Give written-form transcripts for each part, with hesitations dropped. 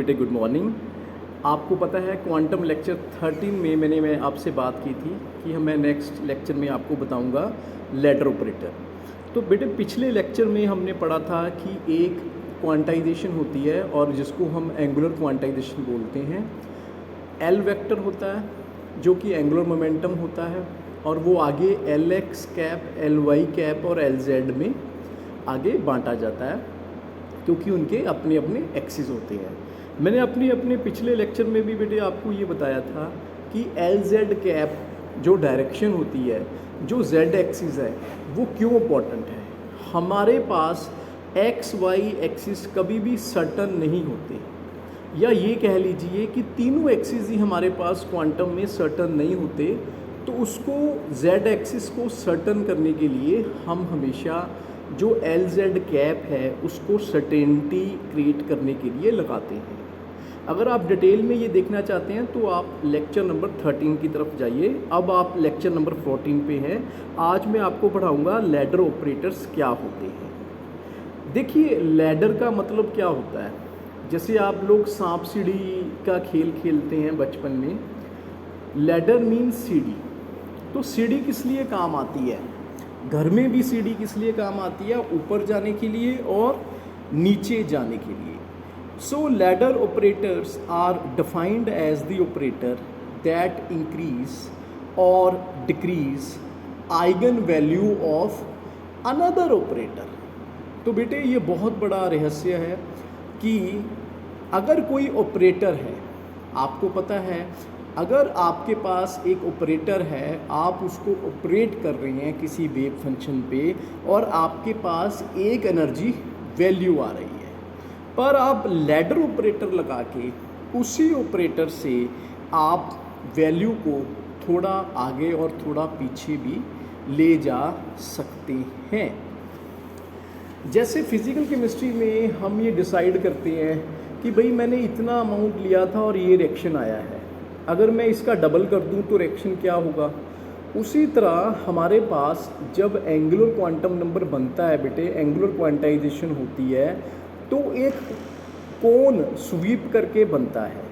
बेटे good morning. आपको पता है क्वांटम लेक्चर 13 में मैं आपसे बात की थी कि मैं नेक्स्ट लेक्चर में आपको बताऊंगा लैडर ऑपरेटर। तो बेटे पिछले लेक्चर में हमने पढ़ा था कि एक क्वांटाइजेशन होती है और जिसको हम एंगुलर क्वांटाइजेशन बोलते हैं। एल वेक्टर होता है जो कि एंगुलर मोमेंटम होता है और वो आगे L X cap, L Y cap और एल जेड में आगे बांटा जाता है क्योंकि उनके अपने अपने एक्सिस होते हैं। मैंने अपने पिछले लेक्चर में भी बेटे आपको ये बताया था कि एल जेड कैप जो डायरेक्शन होती है, जो जेड एक्सिस है, वो क्यों इम्पोर्टेंट है। हमारे पास एक्स वाई एक्सिस कभी भी सर्टन नहीं होते, या ये कह लीजिए कि तीनों एक्सिस ही हमारे पास क्वांटम में सर्टन नहीं होते। तो उसको जेड एक्सिस को सर्टन करने के लिए हम हमेशा जो एल जेड कैप है उसको सर्टेनिटी क्रिएट करने के लिए लगाते हैं। अगर आप डिटेल में ये देखना चाहते हैं तो आप लेक्चर नंबर 13 की तरफ जाइए। अब आप लेक्चर नंबर 14 पे हैं। आज मैं आपको पढ़ाऊंगा लैडर ऑपरेटर्स क्या होते हैं। देखिए लैडर का मतलब क्या होता है। जैसे आप लोग सांप सीढ़ी का खेल खेलते हैं बचपन में, लैडर मीन्स सीढ़ी। तो सीढ़ी किस लिए काम आती है? घर में भी सीढ़ी किस लिए काम आती है? ऊपर जाने के लिए और नीचे जाने के लिए। So ladder operators are defined as the operator that increase or decrease eigenvalue of another operator. तो बेटे ये बहुत बड़ा रहस्य है कि अगर कोई ऑपरेटर है, आपको पता है अगर आपके पास एक ऑपरेटर है, आप उसको ऑपरेट कर रहे हैं किसी वेव फंक्शन पे और आपके पास एक एनर्जी वैल्यू आ रही है, पर आप लैडर ऑपरेटर लगा के उसी ऑपरेटर से आप वैल्यू को थोड़ा आगे और थोड़ा पीछे भी ले जा सकते हैं। जैसे फिजिकल केमिस्ट्री में हम ये डिसाइड करते हैं कि भाई मैंने इतना अमाउंट लिया था और ये रिएक्शन आया है, अगर मैं इसका डबल कर दूं तो रिएक्शन क्या होगा। उसी तरह हमारे पास जब एंगुलर क्वांटम नंबर बनता है बेटे, एंगुलर क्वांटाइजेशन होती है, तो एक कोन स्वीप करके बनता है।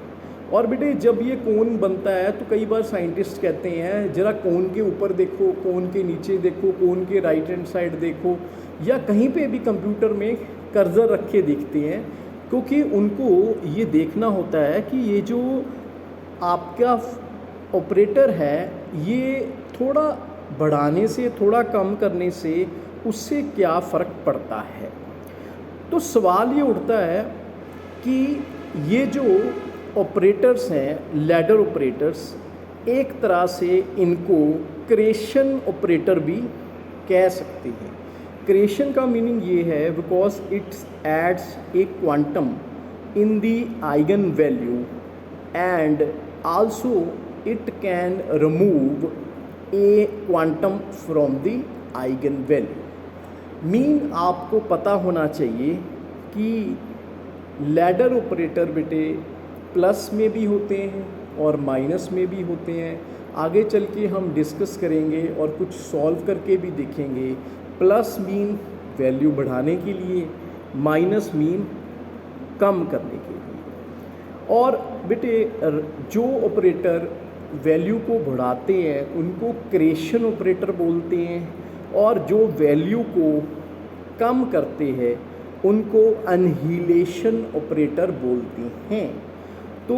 और बेटे जब ये कोन बनता है तो कई बार साइंटिस्ट कहते हैं ज़रा कोन के ऊपर देखो, कोन के नीचे देखो, कोन के राइट हैंड साइड देखो, या कहीं पे भी कंप्यूटर में कर्सर रख के देखते हैं, क्योंकि उनको ये देखना होता है कि ये जो आपका ऑपरेटर है ये थोड़ा बढ़ाने से, थोड़ा कम करने से उससे क्या फ़र्क पड़ता है। तो सवाल ये उठता है कि ये जो ऑपरेटर्स हैं, लैडर ऑपरेटर्स, एक तरह से इनको क्रेशन ऑपरेटर भी कह सकते हैं। क्रेशन का मीनिंग ये है because it's adds a quantum in the eigen value and also it can remove a quantum from the eigenvalue। Mean आपको पता होना चाहिए कि लैडर ऑपरेटर बेटे प्लस में भी होते हैं और माइनस में भी होते हैं। आगे चल के हम डिस्कस करेंगे और कुछ सॉल्व करके भी देखेंगे। प्लस मीन वैल्यू बढ़ाने के लिए, माइनस मीन कम करने के लिए। और बेटे जो ऑपरेटर वैल्यू को बढ़ाते हैं उनको क्रेशन ऑपरेटर बोलते हैं, और जो वैल्यू को कम करते हैं उनको एनहिलेशन ऑपरेटर बोलते हैं। तो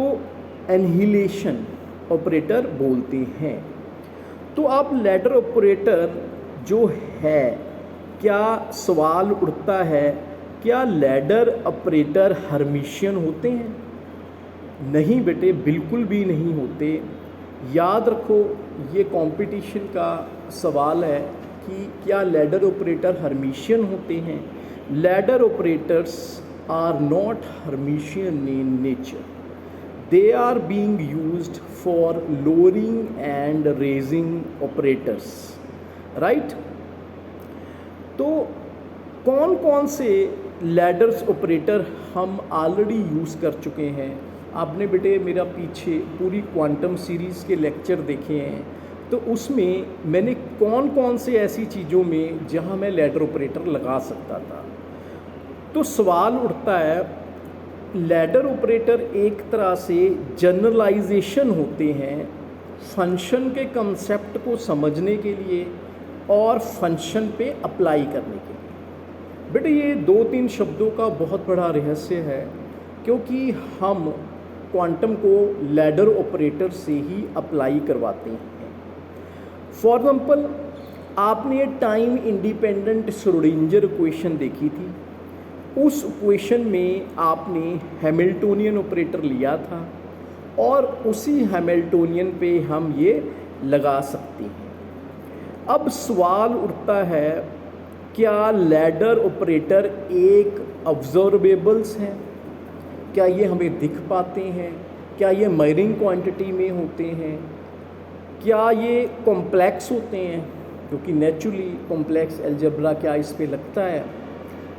एनहिलेशन ऑपरेटर बोलते हैं। तो आप लैडर ऑपरेटर जो है, क्या सवाल उठता है, क्या लैडर ऑपरेटर हर्मिशियन होते हैं? नहीं बेटे, बिल्कुल भी नहीं होते। याद रखो ये कंपटीशन का सवाल है कि क्या लैडर ऑपरेटर हर्मिशियन होते हैं। Ladder operators are not hermitian in nature, they are being used for lowering and raising operators, right. तो कौन कौन से लैडर्स ऑपरेटर हम ऑलरेडी यूज़ कर चुके हैं। आपने बेटे मेरा पीछे पूरी क्वांटम सीरीज़ के लेक्चर देखे हैं, तो उसमें मैंने कौन कौन से ऐसी चीज़ों में जहां मैं लैडर ऑपरेटर लगा सकता था। तो सवाल उठता है लैडर ऑपरेटर एक तरह से जनरलाइजेशन होते हैं फंक्शन के कंसेप्ट को समझने के लिए और फंक्शन पे अप्लाई करने के लिए। बेटे ये 2-3 शब्दों का बहुत बड़ा रहस्य है, क्योंकि हम क्वांटम को लैडर ऑपरेटर से ही अप्लाई करवाते हैं। फॉर एग्जांपल, आपने टाइम इंडिपेंडेंट श्रोडिंगर इक्वेशन देखी थी। उस इक्वेशन में आपने हैमिल्टोनियन ऑपरेटर लिया था और उसी हैमिल्टोनियन पे हम ये लगा सकते हैं। अब सवाल उठता है, क्या लैडर ऑपरेटर एक ऑब्जर्वेबल्स हैं? क्या ये हमें दिख पाते हैं? क्या ये मेजरिंग क्वांटिटी में होते हैं? क्या ये कॉम्प्लेक्स होते हैं? क्योंकि नेचुरली कॉम्प्लेक्स अलजेब्रा क्या इस पे लगता है?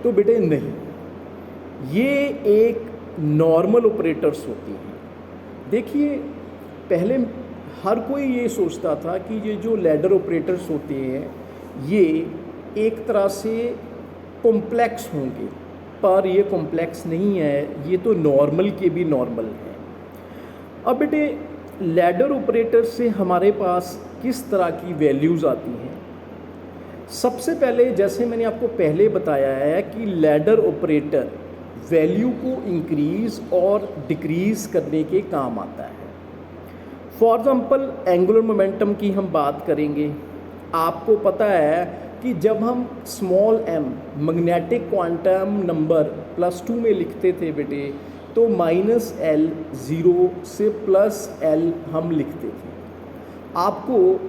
तो बेटे नहीं, ये एक नॉर्मल ऑपरेटर्स होती हैं। देखिए, पहले हर कोई ये सोचता था कि ये जो लैडर ऑपरेटर्स होते हैं ये एक तरह से कॉम्प्लेक्स होंगे, पर ये कॉम्प्लेक्स नहीं है, ये तो नॉर्मल के भी नॉर्मल हैं। अब बेटे लैडर ऑपरेटर से हमारे पास किस तरह की वैल्यूज़ आती हैं? सबसे पहले, जैसे मैंने आपको पहले बताया है कि लैडर ऑपरेटर वैल्यू को इंक्रीज़ और डिक्रीज़ करने के काम आता है। फॉर एग्ज़ाम्पल, एंगुलर मोमेंटम की हम बात करेंगे। आपको पता है कि जब हम small m magnetic quantum number +2 में लिखते थे बेटे, तो -L 0 से +L हम लिखते थे। आपको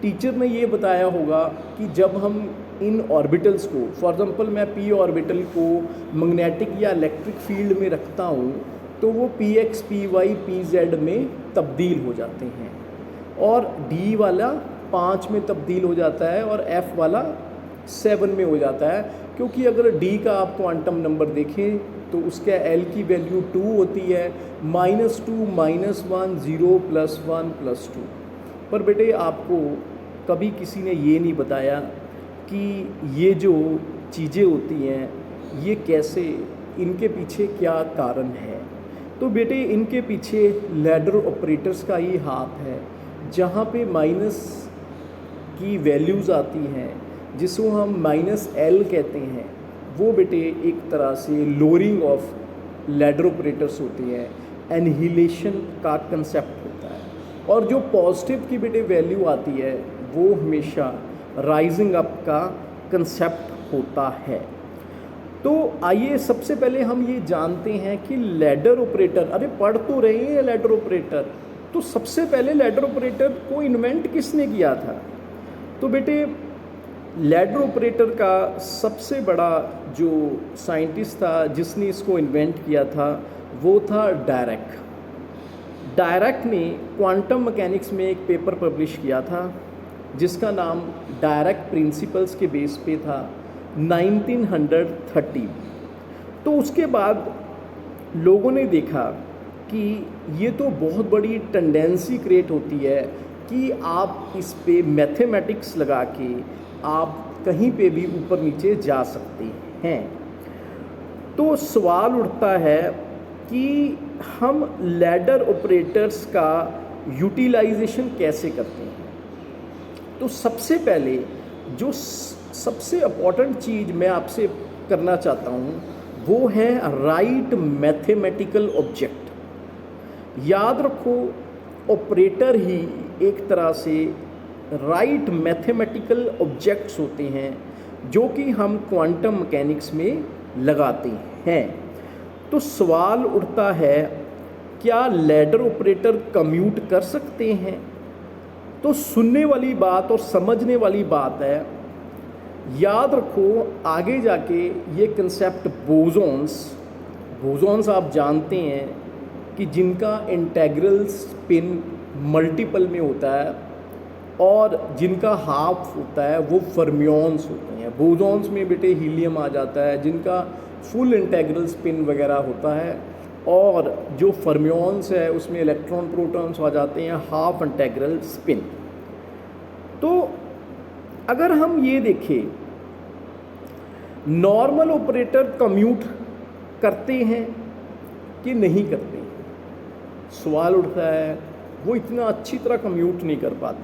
टीचर ने ये बताया होगा कि जब हम इन ऑर्बिटल्स को, फॉर एग्जांपल मैं p ऑर्बिटल को मैग्नेटिक या इलेक्ट्रिक फील्ड में रखता हूँ, तो वो px, py, pz में तब्दील हो जाते हैं, और d वाला 5 में तब्दील हो जाता है और f वाला 7 में हो जाता है। क्योंकि अगर d का आप क्वांटम नंबर देखें तो उसका l की वैल्यू 2 होती है, -2, -1, 0, +1, +2। पर बेटे आपको कभी किसी ने ये नहीं बताया कि ये जो चीज़ें होती हैं ये कैसे, इनके पीछे क्या कारण है। तो बेटे इनके पीछे लैडर ऑपरेटर्स का ही हाथ है। जहाँ पे माइनस की वैल्यूज़ आती हैं, जिसको हम -L कहते हैं, वो बेटे एक तरह से लोअरिंग ऑफ लैडर ऑपरेटर्स होती हैं, एनहिलेशन का कंसेप्ट होता है। और जो पॉजिटिव की बेटे वैल्यू आती है वो हमेशा राइजिंग अप का कंसेप्ट होता है। तो आइए सबसे पहले हम ये जानते हैं कि लैडर ऑपरेटर, अरे पढ़ तो रहे हैं लैडर ऑपरेटर, तो सबसे पहले लैडर ऑपरेटर को इन्वेंट किसने किया था? तो बेटे लैडर ऑपरेटर का सबसे बड़ा जो साइंटिस्ट था जिसने इसको इन्वेंट किया था वो था डायरक। डायरक ने क्वांटम मैकेनिक्स में एक पेपर पब्लिश किया था जिसका नाम डायरक प्रिंसिपल्स के बेस पे था 1930। तो उसके बाद लोगों ने देखा कि ये तो बहुत बड़ी टेंडेंसी क्रिएट होती है कि आप इस पे मैथमेटिक्स लगा के आप कहीं पे भी ऊपर नीचे जा सकते हैं। तो सवाल उठता है कि हम लैडर ऑपरेटर्स का यूटिलाइजेशन कैसे करते हैं? तो सबसे पहले जो सबसे इम्पॉर्टेंट चीज़ मैं आपसे करना चाहता हूँ वो है राइट मैथमेटिकल ऑब्जेक्ट। याद रखो, ऑपरेटर ही एक तरह से राइट मैथमेटिकल ऑब्जेक्ट्स होते हैं जो कि हम क्वांटम मैकेनिक्स में लगाते हैं। तो सवाल उठता है, क्या लैडर ऑपरेटर कम्यूट कर सकते हैं? तो सुनने वाली बात और समझने वाली बात है। याद रखो, आगे जाके ये कंसेप्ट बोसॉन्स आप जानते हैं कि जिनका इंटेग्रल स्पिन मल्टीपल में होता है और जिनका हाफ होता है वो फर्मियॉन्स होते हैं। बोसॉन्स में बेटे हीलियम आ जाता है जिनका फुल इंटेग्रल स्पिन वगैरह होता है, और जो फर्मियॉन्स है उसमें इलेक्ट्रॉन प्रोटॉन्स आ जाते हैं हाफ इंटेग्रल स्पिन। तो अगर हम ये देखें, नॉर्मल ऑपरेटर कम्यूट करते हैं कि नहीं करते। सवाल उठता है वो इतना अच्छी तरह कम्यूट नहीं कर पाते।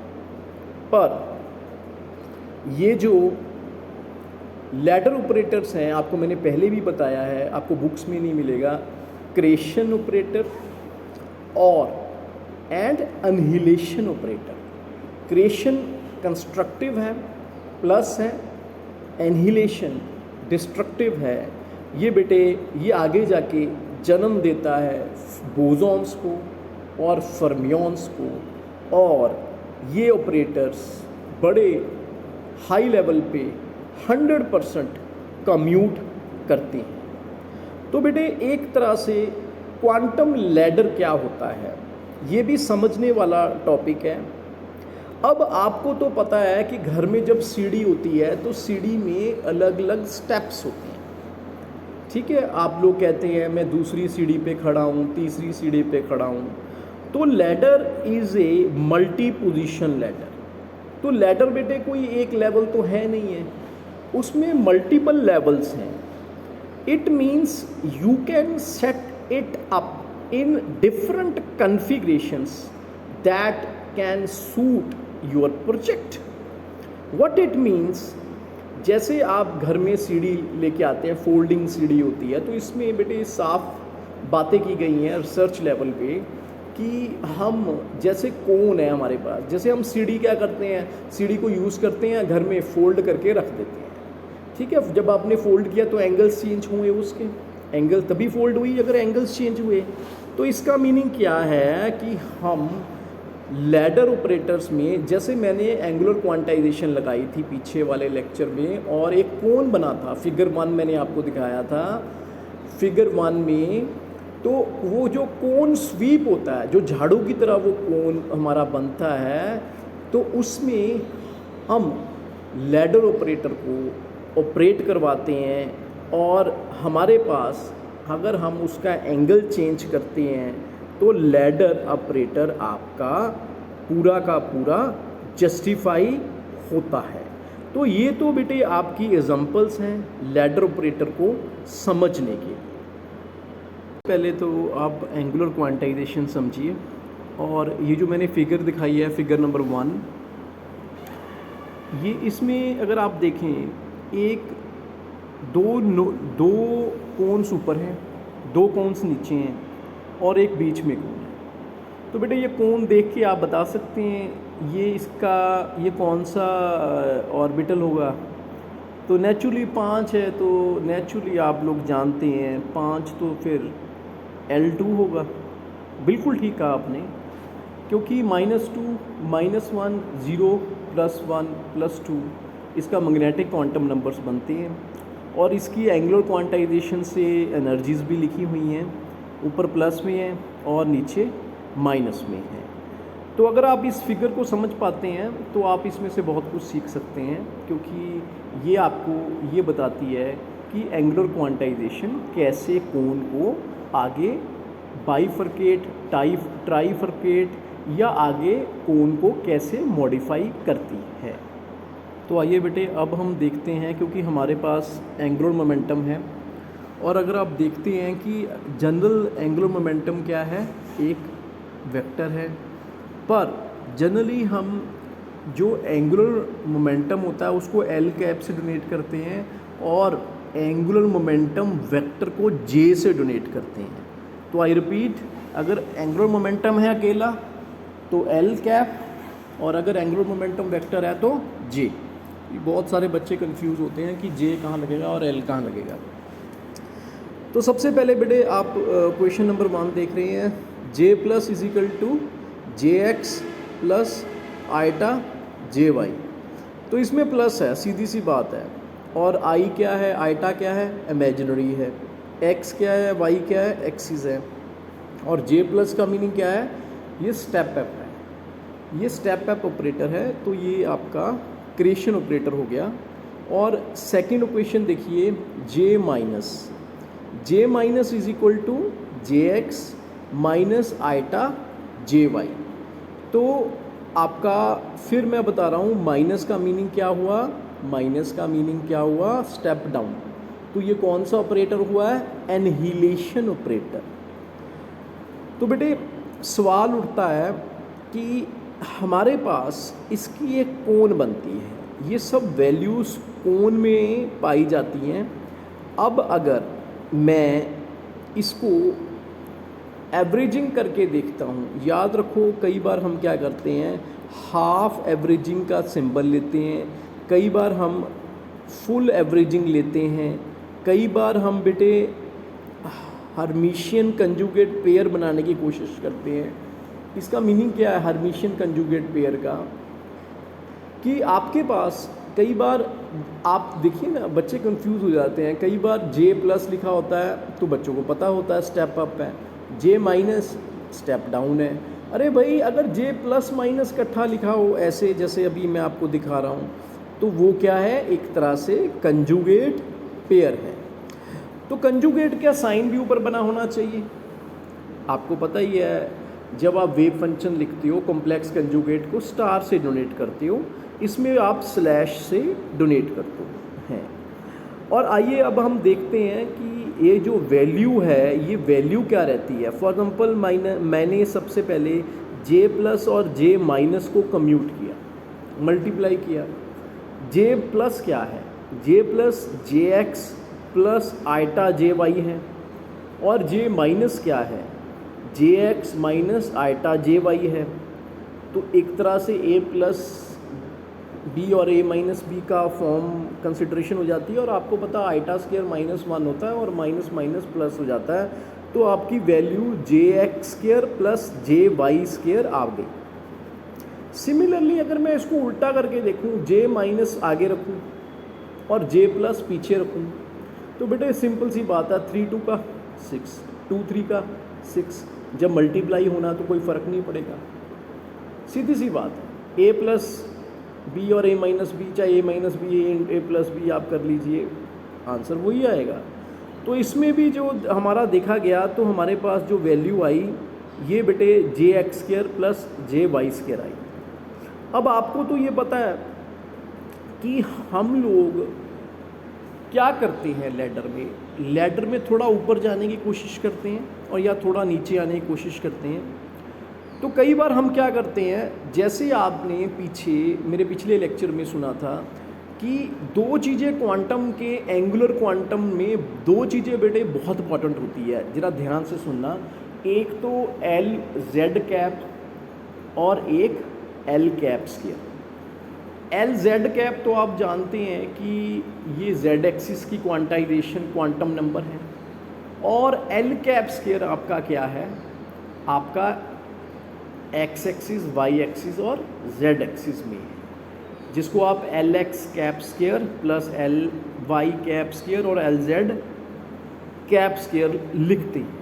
पर ये जो लैडर ऑपरेटर्स हैं, आपको मैंने पहले भी बताया है, आपको बुक्स में नहीं मिलेगा, क्रिएशन ऑपरेटर और एंड अनहिलेशन ऑपरेटर। क्रिएशन कंस्ट्रक्टिव है, प्लस है, एनहिलेशन डिस्ट्रक्टिव है। ये बेटे ये आगे जाके जन्म देता है बोसॉन्स को और फर्मियंस को, और ये ऑपरेटर्स बड़े हाई लेवल पे 100% कम्यूट करते हैं। तो बेटे एक तरह से क्वांटम लैडर क्या होता है ये भी समझने वाला टॉपिक है। अब आपको तो पता है कि घर में जब सीढ़ी होती है तो सीढ़ी में अलग अलग स्टेप्स होते हैं, ठीक है। आप लोग कहते हैं मैं दूसरी सीढ़ी पे खड़ा हूँ, तीसरी सीढ़ी पे खड़ा हूँ। तो ladder is a multi position ladder. तो लैडर बेटे कोई एक लेवल तो है नहीं है, उसमें मल्टीपल लेवल्स हैं। It means you can set it up in different configurations that can suit your project. What it means, जैसे आप घर में सीढ़ी लेके आते हैं, फोल्डिंग सीढ़ी होती है, तो इसमें बेटे साफ बातें की गई हैं रिसर्च लेवल पे कि हम जैसे कोन है हमारे पास, जैसे हम सीढ़ी क्या करते हैं, सीढ़ी को यूज़ करते हैं घर में फोल्ड करके रख देते हैं, ठीक है। जब आपने फोल्ड किया तो एंगल्स चेंज हुए, उसके एंगल तभी फोल्ड हुई अगर एंगल्स चेंज हुए। तो इसका मीनिंग क्या है कि हम लैडर ऑपरेटर्स में, जैसे मैंने एंगुलर क्वांटाइजेशन लगाई थी पीछे वाले लेक्चर में, और एक कोन बना था, फिगर 1 मैंने आपको दिखाया था। फिगर 1 में तो वो जो कोन स्वीप होता है, जो झाड़ू की तरह वो कोन हमारा बनता है, तो उसमें हम लैडर ऑपरेटर को ऑपरेट करवाते हैं, और हमारे पास अगर हम उसका एंगल चेंज करते हैं तो लैडर ऑपरेटर आपका पूरा का पूरा जस्टिफाई होता है। तो ये तो बेटे आपकी एग्जांपल्स हैं लैडर ऑपरेटर को समझने के लिए। पहले तो आप एंगुलर क्वांटाइजेशन समझिए, और ये जो मैंने फिगर दिखाई है फिगर नंबर 1, ये इसमें अगर आप देखें एक दो कोन्स ऊपर हैं, 2 कोन्स नीचे हैं, और एक बीच में कोन है। तो बेटे ये कोन देख के आप बता सकते हैं ये कौन सा ऑर्बिटल होगा। तो नेचुरली 5 है, तो नेचुरली आप लोग जानते हैं 5 तो फिर L2 होगा। बिल्कुल ठीक कहा आपने, क्योंकि -2 -1 0 +1 +2 इसका मैग्नेटिक क्वांटम नंबर्स बनते हैं, और इसकी एंगुलर क्वांटाइजेशन से एनर्जीज़ भी लिखी हुई हैं, ऊपर प्लस में है और नीचे माइनस में है। तो अगर आप इस फिगर को समझ पाते हैं तो आप इसमें से बहुत कुछ सीख सकते हैं, क्योंकि ये आपको ये बताती है कि एंगुलर क्वांटाइजेशन कैसे कोन को आगे बाइफरकेट, ट्राइफरकेट या आगे कोन को कैसे मॉडिफाई करती है। तो आइए बेटे अब हम देखते हैं, क्योंकि हमारे पास एंगुलर मोमेंटम है, और अगर आप देखते हैं कि जनरल एंगुलर मोमेंटम क्या है, एक वेक्टर है। पर जनरली हम जो एंगुलर मोमेंटम होता है उसको एल कैप से डोनेट करते हैं, और एंगुलर मोमेंटम वेक्टर को जे से डोनेट करते हैं। तो आई रिपीट, अगर एंगुलर मोमेंटम है अकेला तो एल कैप, और अगर एंगुलर मोमेंटम वेक्टर है तो जे। बहुत सारे बच्चे कंफ्यूज होते हैं कि जे कहाँ लगेगा और एल कहाँ लगेगा। तो सबसे पहले बेटे आप क्वेश्चन नंबर 1 देख रहे हैं, J plus is equal to JX plus iota JY। तो इसमें प्लस है, सीधी सी बात है, और I क्या है, आइटा क्या है, इमेजिनरी है, X क्या है, Y क्या है, एक्सिस है, और J प्लस का मीनिंग क्या है, ये स्टेप अप है, ये स्टेप अप ऑपरेटर है। तो ये आपका क्रिएशन ऑपरेटर हो गया। और सेकंड इक्वेशन देखिए, J minus is equal to JX minus iota JY। तो आपका फिर मैं बता रहा हूँ माइनस का मीनिंग क्या हुआ, माइनस का मीनिंग क्या हुआ, स्टेप डाउन। तो ये कौन सा ऑपरेटर हुआ है, एनहिलेशन ऑपरेटर। तो बेटे सवाल उठता है कि हमारे पास इसकी एक कोण बनती है, ये सब वैल्यूज़ कोण में पाई जाती हैं। अब अगर मैं इसको एवरेजिंग करके देखता हूँ, याद रखो कई बार हम क्या करते हैं, हाफ एवरेजिंग का सिंबल लेते हैं, कई बार हम फुल एवरेजिंग लेते हैं, कई बार हम बेटे हर्मिशियन कंजुगेट पेयर बनाने की कोशिश करते हैं। इसका मीनिंग क्या है हर्मिशियन कंजुगेट पेयर का, कि आपके पास कई बार आप देखिए ना बच्चे कंफ्यूज हो जाते हैं, कई बार जे प्लस लिखा होता है तो बच्चों को पता होता है स्टेप अप है, जे माइनस स्टेप डाउन है। अरे भाई अगर जे प्लस माइनस इकट्ठा लिखा हो ऐसे जैसे अभी मैं आपको दिखा रहा हूँ, तो वो क्या है, एक तरह से कंजुगेट पेयर है। तो कंजुगेट क्या साइन भी ऊपर बना होना चाहिए, आपको पता ही है जब आप वेव फंक्शन लिखते हो कॉम्प्लेक्स कंजुगेट को स्टार से डोनेट करते हो, इसमें आप स्लैश से डोनेट करते हैं। और आइए अब हम देखते हैं कि ये जो वैल्यू है ये वैल्यू क्या रहती है। फॉर एग्जांपल मैंने सबसे पहले जे प्लस और जे माइनस को कम्यूट किया, मल्टीप्लाई किया। जे प्लस क्या है, जे प्लस जे एक्स प्लस आइटा जे वाई है, और जे माइनस क्या है, जे एक्स माइनस आइटा जे वाई है। तो एक तरह से ए प्लस बी और ए माइनस बी का फॉर्म कंसिडरेशन हो जाती है, और आपको पता आइटा स्क्वायर माइनस वन होता है और माइनस माइनस प्लस हो जाता है। तो आपकी वैल्यू जे एक्स स्क्वायर प्लस जे वाई स्क्वायर आ गई। सिमिलरली अगर मैं इसको उल्टा करके देखूं, जे माइनस आगे रखूं और जे प्लस पीछे रखूं, तो बेटे सिंपल सी बात है, 3 2 का 6, 2 3 का 6, जब मल्टीप्लाई होना तो कोई फ़र्क नहीं पड़ेगा, सीधी सी बात है। ए प्लस बी और ए माइनस बी, चाहे ए माइनस बी ए प्लस बी आप कर लीजिए, आंसर वही आएगा। तो इसमें भी जो हमारा देखा गया, तो हमारे पास जो वैल्यू आई ये बेटे जे एक्स स्क्वायर प्लस जे वाई स्क्वायर आई। अब आपको तो ये पता है कि हम लोग क्या करते हैं लैडर में थोड़ा ऊपर जाने की कोशिश करते हैं और या थोड़ा नीचे आने की कोशिश करते हैं। तो कई बार हम क्या करते हैं, जैसे आपने मेरे पिछले लेक्चर में सुना था कि दो चीज़ें क्वांटम के, एंगुलर क्वांटम में दो चीज़ें बेटे बहुत इंपॉर्टेंट होती है, ज़रा ध्यान से सुनना। एक तो एल जेड कैप और एक L cap square. L Z cap तो आप जानते हैं कि ये जेड एक्सिस की क्वांटाइजेशन क्वांटम नंबर है, और एल कैप स्क्वायर आपका क्या है, आपका एक्स एक्सिस, वाई एक्सिस और जेड एक्सिस में है, जिसको आप L X cap square plus L Y cap square और एल जेड कैप स्क्वायर लिखते हैं।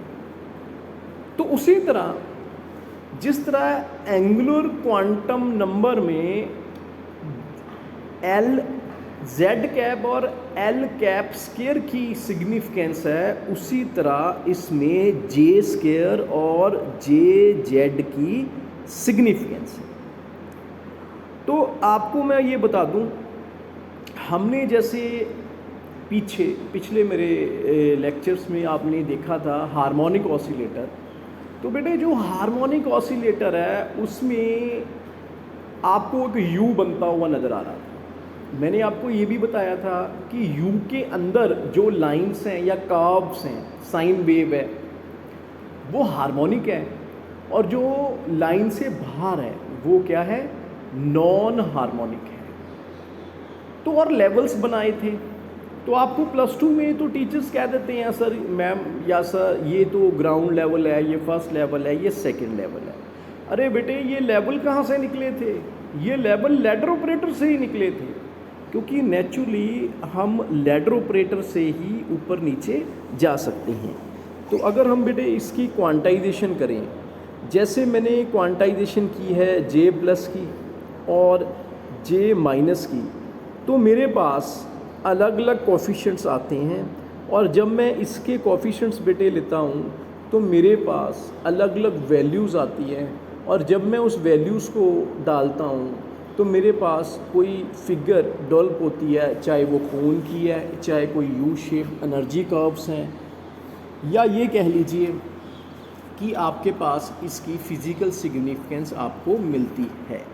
तो उसी तरह जिस तरह एंगुलर क्वांटम नंबर में एल जेड कैप और एल कैप स्क्वायर की सिग्निफिकेंस है, उसी तरह इसमें जे स्क्वायर और जे जेड की सिग्निफिकेंस है। तो आपको मैं ये बता दूं, हमने जैसे पिछले मेरे लेक्चर्स में आपने देखा था हार्मोनिक ऑसिलेटर। तो बेटे जो हार्मोनिक ऑसिलेटर है उसमें आपको एक यू बनता हुआ नज़र आ रहा था। मैंने आपको ये भी बताया था कि यू के अंदर जो लाइंस हैं या कर्व्स हैं, साइन वेव है, वो हार्मोनिक है, और जो लाइन से बाहर है वो क्या है, नॉन हार्मोनिक है। तो और लेवल्स बनाए थे, तो आपको +2 में तो टीचर्स कह देते हैं सर मैम या सर ये तो ग्राउंड लेवल है, ये फर्स्ट लेवल है, ये सेकंड लेवल है। अरे बेटे ये लेवल कहाँ से निकले थे, ये लेवल लैडर ऑपरेटर से ही निकले थे, क्योंकि नेचुरली हम लैडर ऑपरेटर से ही ऊपर नीचे जा सकते हैं। तो अगर हम बेटे इसकी क्वांटाइजेशन करें, जैसे मैंने क्वांटाइजेशन की है जे प्लस की और जे माइनस की, तो मेरे पास अलग अलग कोफिशिएंट्स आते हैं, और जब मैं इसके कोफिशिएंट्स बेटे लेता हूँ तो मेरे पास अलग अलग वैल्यूज़ आती हैं, और जब मैं उस वैल्यूज़ को डालता हूँ तो मेरे पास कोई फिगर डेवलप होती है, चाहे वो कोन की है, चाहे कोई यू शेप एनर्जी कर्व्स हैं, या ये कह लीजिए कि आपके पास इसकी फ़िज़िकल सिग्निफिकेंस आपको मिलती है।